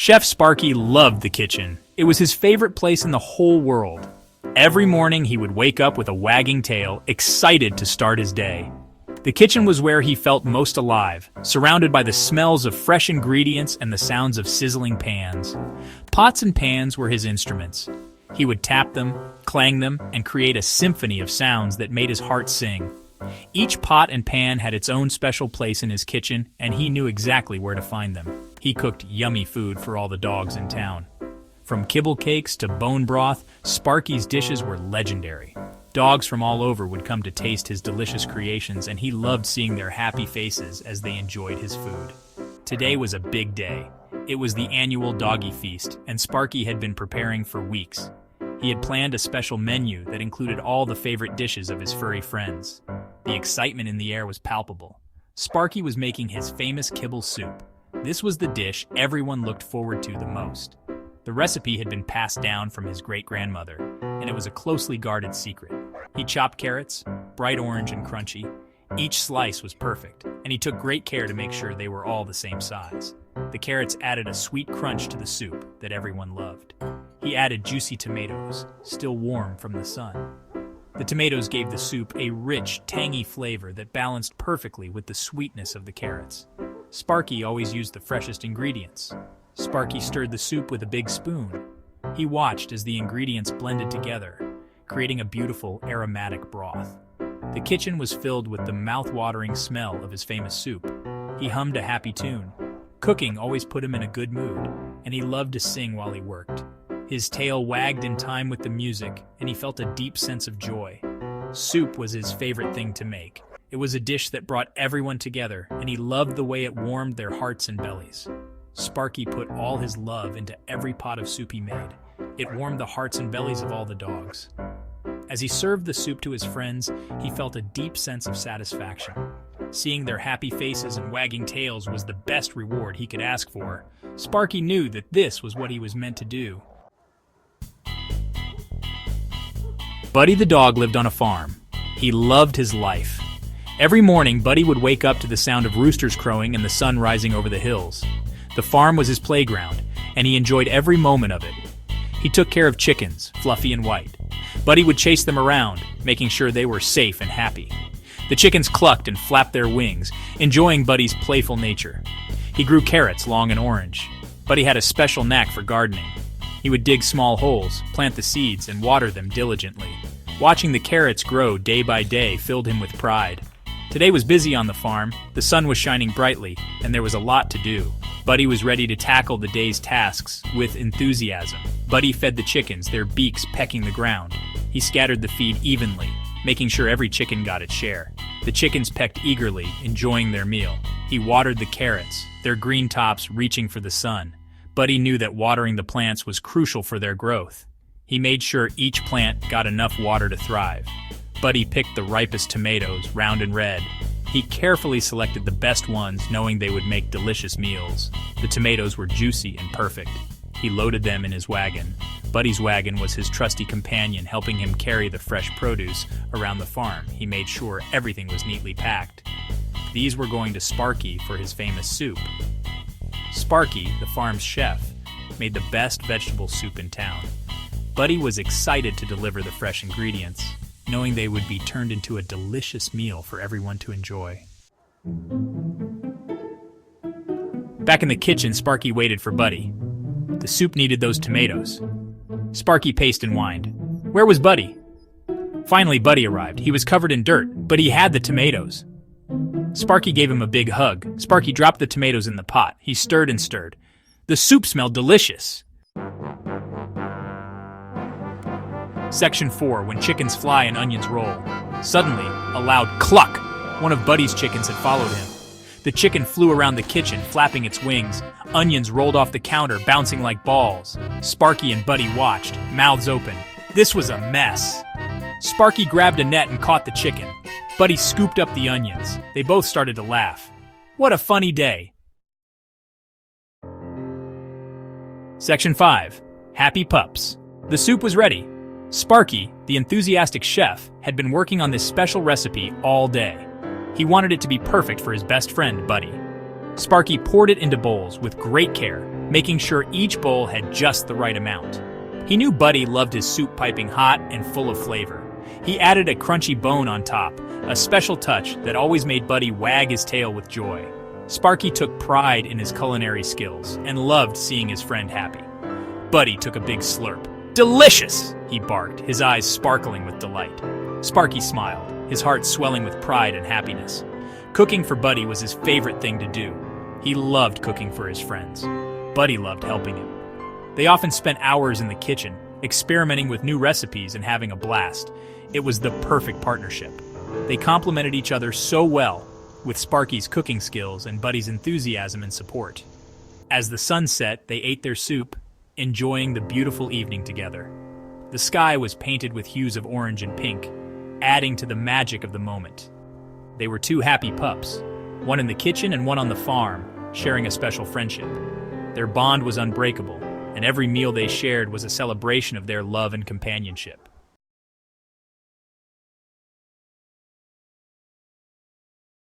Chef Sparky loved the kitchen. It was his favorite place in the whole world. Every morning he would wake up with a wagging tail, excited to start his day. The kitchen was where he felt most alive, surrounded by the smells of fresh ingredients and the sounds of sizzling pans. Pots and pans were his instruments. He would tap them, clang them, and create a symphony of sounds that made his heart sing. Each pot and pan had its own special place in his kitchen, and he knew exactly where to find them. He cooked yummy food for all the dogs in town. From kibble cakes to bone broth, Sparky's dishes were legendary. Dogs from all over would come to taste his delicious creations, and he loved seeing their happy faces as they enjoyed his food. Today was a big day. It was the annual Doggy Feast, and Sparky had been preparing for weeks. He had planned a special menu that included all the favorite dishes of his furry friends. The excitement in the air was palpable. Sparky was making his famous kibble soup. This was the dish everyone looked forward to the most. The recipe had been passed down from his great-grandmother, and it was a closely guarded secret. He chopped carrots, bright orange and crunchy. Each slice was perfect, and he took great care to make sure they were all the same size. The carrots added a sweet crunch to the soup that everyone loved. He added juicy tomatoes, still warm from the sun. The tomatoes gave the soup a rich, tangy flavor that balanced perfectly with the sweetness of the carrots. Sparky always used the freshest ingredients. Sparky stirred the soup with a big spoon. He watched as the ingredients blended together, creating a beautiful, aromatic broth. The kitchen was filled with the mouth-watering smell of his famous soup. He hummed a happy tune. Cooking always put him in a good mood, and he loved to sing while he worked. His tail wagged in time with the music, and he felt a deep sense of joy. Soup was his favorite thing to make. It was a dish that brought everyone together, and he loved the way it warmed their hearts and bellies. Sparky put all his love into every pot of soup he made. It warmed the hearts and bellies of all the dogs. As he served the soup to his friends, he felt a deep sense of satisfaction. Seeing their happy faces and wagging tails was the best reward he could ask for. Sparky knew that this was what he was meant to do. Buddy the dog lived on a farm. He loved his life. Every morning, Buddy would wake up to the sound of roosters crowing and the sun rising over the hills. The farm was his playground, and he enjoyed every moment of it. He took care of chickens, Fluffy and White. Buddy would chase them around, making sure they were safe and happy. The chickens clucked and flapped their wings, enjoying Buddy's playful nature. He grew carrots long and orange. Buddy had a special knack for gardening. He would dig small holes, plant the seeds, and water them diligently. Watching the carrots grow day by day filled him with pride. Today was busy on the farm, the sun was shining brightly, and there was a lot to do. Buddy was ready to tackle the day's tasks with enthusiasm. Buddy fed the chickens, their beaks pecking the ground. He scattered the feed evenly, making sure every chicken got its share. The chickens pecked eagerly, enjoying their meal. He watered the carrots, their green tops reaching for the sun. Buddy knew that watering the plants was crucial for their growth. He made sure each plant got enough water to thrive. Buddy picked the ripest tomatoes, round and red. He carefully selected the best ones, knowing they would make delicious meals. The tomatoes were juicy and perfect. He loaded them in his wagon. Buddy's wagon was his trusty companion, helping him carry the fresh produce around the farm. He made sure everything was neatly packed. These were going to Sparky for his famous soup. Sparky, the farm's chef, made the best vegetable soup in town. Buddy was excited to deliver the fresh ingredients, knowing they would be turned into a delicious meal for everyone to enjoy. Back in the kitchen, Sparky waited for Buddy. The soup needed those tomatoes. Sparky paced and whined. Where was Buddy? Finally, Buddy arrived. He was covered in dirt, but he had the tomatoes. Sparky gave him a big hug. Sparky dropped the tomatoes in the pot. He stirred and stirred. The soup smelled delicious. Section 4, When Chickens Fly and Onions Roll. Suddenly, a loud cluck! One of Buddy's chickens had followed him. The chicken flew around the kitchen, flapping its wings. Onions rolled off the counter, bouncing like balls. Sparky and Buddy watched, mouths open. This was a mess. Sparky grabbed a net and caught the chicken. Buddy scooped up the onions. They both started to laugh. What a funny day. Section 5, Happy Pups. The soup was ready. Sparky, the enthusiastic chef, had been working on this special recipe all day. He wanted it to be perfect for his best friend, Buddy. Sparky poured it into bowls with great care, making sure each bowl had just the right amount. He knew Buddy loved his soup piping hot and full of flavor. He added a crunchy bone on top, a special touch that always made Buddy wag his tail with joy. Sparky took pride in his culinary skills and loved seeing his friend happy. Buddy took a big slurp. "Delicious!" he barked, his eyes sparkling with delight. Sparky smiled, his heart swelling with pride and happiness. Cooking for Buddy was his favorite thing to do. He loved cooking for his friends. Buddy loved helping him. They often spent hours in the kitchen, experimenting with new recipes and having a blast. It was the perfect partnership. They complemented each other so well, with Sparky's cooking skills and Buddy's enthusiasm and support. As the sun set, they ate their soup, enjoying the beautiful evening together. The sky was painted with hues of orange and pink, adding to the magic of the moment. They were two happy pups, one in the kitchen and one on the farm, sharing a special friendship. Their bond was unbreakable, and every meal they shared was a celebration of their love and companionship.